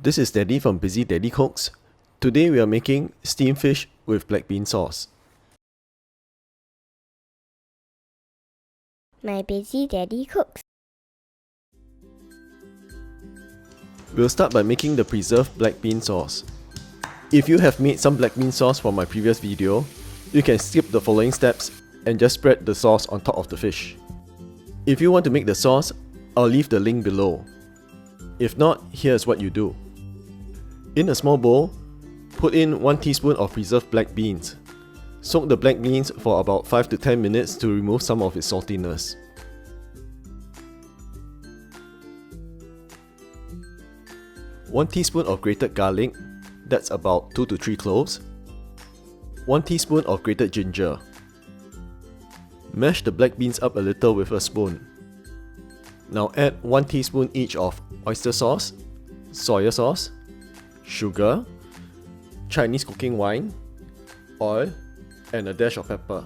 This is Daddy from Busy Daddy Cooks. Today we are making steamed fish with black bean sauce. My Busy Daddy Cooks. We'll start by making the preserved black bean sauce. If you have made some black bean sauce from my previous video, you can skip the following steps and just spread the sauce on top of the fish. If you want to make the sauce, I'll leave the link below. If not, here's what you do. In a small bowl, put in 1 teaspoon of preserved black beans. Soak the black beans for about 5 to 10 minutes to remove some of its saltiness. One teaspoon of grated garlic, that's about 2 to 3 cloves. 1 teaspoon of grated ginger. Mash the black beans up a little with a spoon. Now add 1 teaspoon each of oyster sauce, soy sauce, sugar, Chinese cooking wine, oil, and a dash of pepper.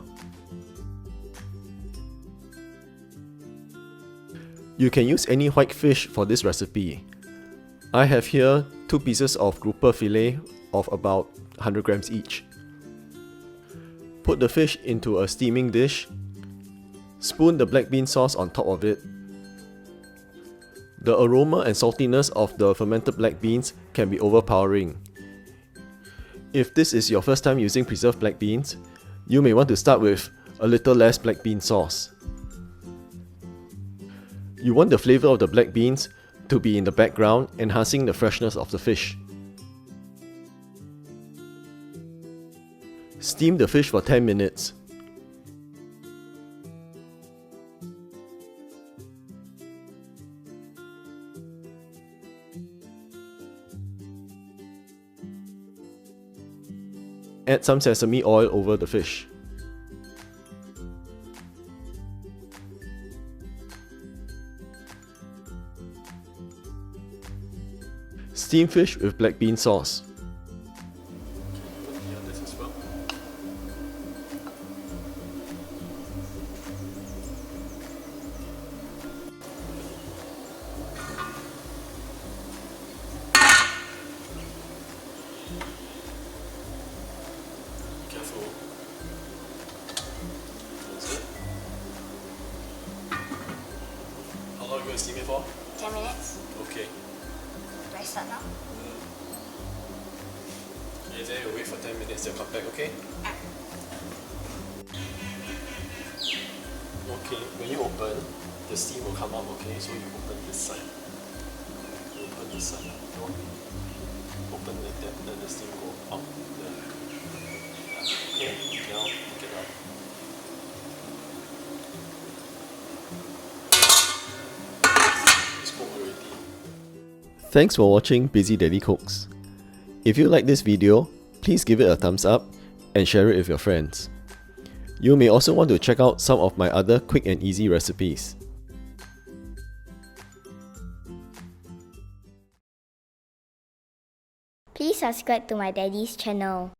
You can use any white fish for this recipe. I have here 2 pieces of grouper fillet of about 100 grams each. Put the fish into a steaming dish. Spoon the black bean sauce on top of it. The aroma and saltiness of the fermented black beans can be overpowering. If this is your first time using preserved black beans, you may want to start with a little less black bean sauce. You want the flavor of the black beans to be in the background, enhancing the freshness of the fish. Steam the fish for 10 minutes. Add some sesame oil over the fish. Steamed fish with black bean sauce. Careful. Close it. How long are you going to steam it for? 10 minutes. Okay. Do I start now? Okay, then you wait for 10 minutes, then come back, okay? Okay, when you open, the steam will come up, okay? So you open this side. You open this side. Open like that, then the steam go up. Okay, now pick it up. It's cooked already. Thanks for watching Busy Daddy Cooks. If you like this video, please give it a thumbs up and share it with your friends. You may also want to check out some of my other quick and easy recipes. Please subscribe to my daddy's channel.